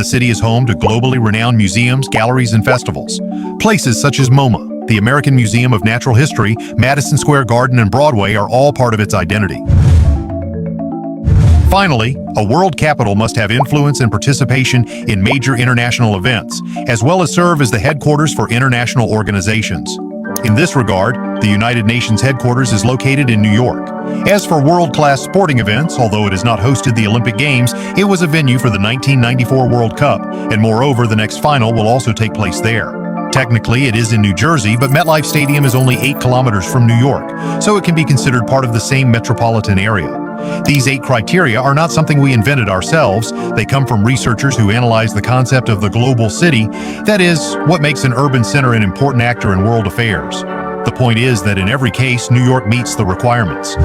The city is home to globally renowned museums, galleries, and festivals. Places such as MoMA, the American Museum of Natural History, Madison Square Garden, and Broadway are all part of its identity. Finally, a world capital must have influence and participation in major international events, as well as serve as the headquarters for international organizations. In this regard, the United Nations headquarters is located in New York. As for world-class sporting events, although it has not hosted the Olympic Games, it was a venue for the 1994 World Cup, and moreover, the next final will also take place there. Technically, it is in New Jersey, but MetLife Stadium is only 8 kilometers from New York, so it can be considered part of the same metropolitan area. These 8 criteria are not something we invented ourselves. They come from researchers who analyze the concept of the global city, that is, what makes an urban center an important actor in world affairs. The point is that in every case, New York meets the requirements.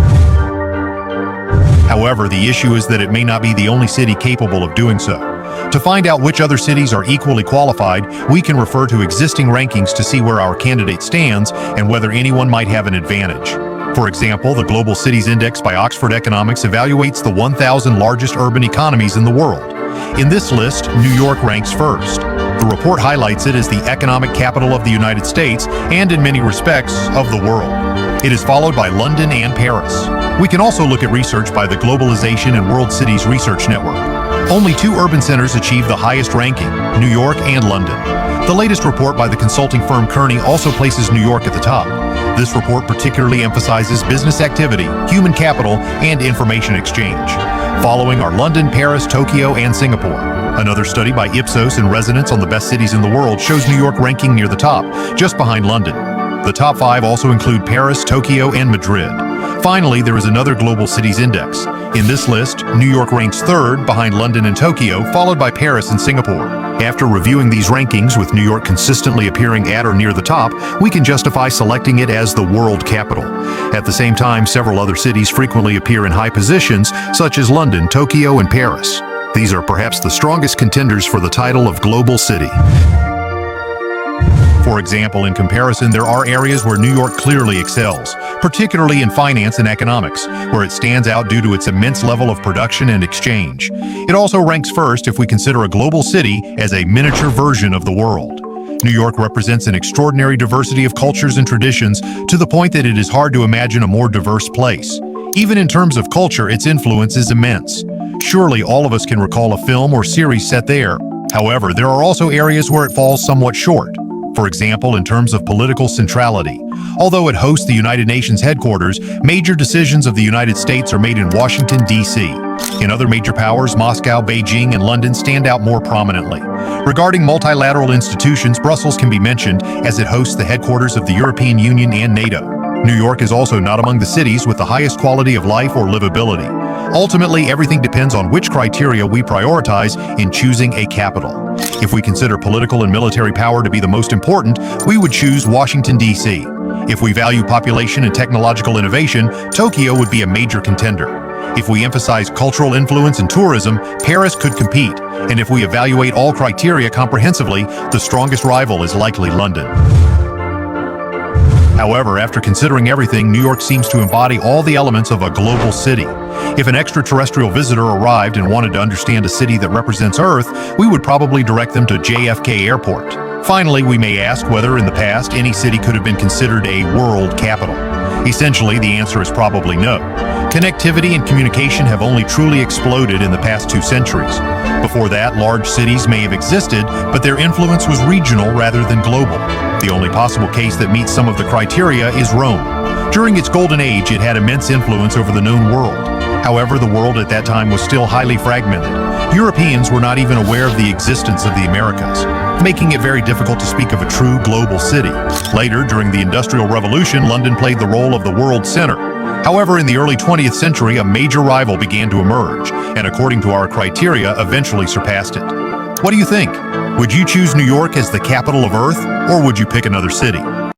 However, the issue is that it may not be the only city capable of doing so. To find out which other cities are equally qualified, we can refer to existing rankings to see where our candidate stands and whether anyone might have an advantage. For example, the Global Cities Index by Oxford Economics evaluates the 1,000 largest urban economies in the world. In this list, New York ranks first. The report highlights it as the economic capital of the United States and, in many respects, of the world. It is followed by London and Paris. We can also look at research by the Globalization and World Cities Research Network. Only 2 urban centers achieve the highest ranking, New York and London. The latest report by the consulting firm Kearney also places New York at the top. This report particularly emphasizes business activity, human capital, and information exchange. Following are London, Paris, Tokyo, and Singapore. Another study by Ipsos and Resonance on the best cities in the world shows New York ranking near the top, just behind London. The top 5 also include Paris, Tokyo, and Madrid. Finally, there is another Global Cities Index. In this list, New York ranks 3rd behind London and Tokyo, followed by Paris and Singapore. After reviewing these rankings, with New York consistently appearing at or near the top, we can justify selecting it as the world capital. At the same time, several other cities frequently appear in high positions, such as London, Tokyo, and Paris. These are perhaps the strongest contenders for the title of global city. For example, in comparison, there are areas where New York clearly excels, particularly in finance and economics, where it stands out due to its immense level of production and exchange. It also ranks first if we consider a global city as a miniature version of the world. New York represents an extraordinary diversity of cultures and traditions, to the point that it is hard to imagine a more diverse place. Even in terms of culture, its influence is immense. Surely all of us can recall a film or series set there. However, there are also areas where it falls somewhat short. For example, in terms of political centrality. Although it hosts the United Nations headquarters, major decisions of the United States are made in Washington, D.C. In other major powers, Moscow, Beijing, and London stand out more prominently. Regarding multilateral institutions, Brussels can be mentioned, as it hosts the headquarters of the European Union and NATO. New York is also not among the cities with the highest quality of life or livability. Ultimately, everything depends on which criteria we prioritize in choosing a capital. If we consider political and military power to be the most important, we would choose Washington, D.C. If we value population and technological innovation, Tokyo would be a major contender. If we emphasize cultural influence and tourism, Paris could compete. And if we evaluate all criteria comprehensively, the strongest rival is likely London. However, after considering everything, New York seems to embody all the elements of a global city. If an extraterrestrial visitor arrived and wanted to understand a city that represents Earth, we would probably direct them to JFK Airport. Finally, we may ask whether in the past any city could have been considered a world capital. Essentially, the answer is probably no. Connectivity and communication have only truly exploded in the past 2 centuries. Before that, large cities may have existed, but their influence was regional rather than global. The only possible case that meets some of the criteria is Rome. During its golden age, it had immense influence over the known world. However, the world at that time was still highly fragmented. Europeans were not even aware of the existence of the Americas, making it very difficult to speak of a true global city. Later, during the Industrial Revolution, London played the role of the world center. However, in the early 20th century, a major rival began to emerge, and according to our criteria, eventually surpassed it. What do you think? Would you choose New York as the capital of Earth, or would you pick another city?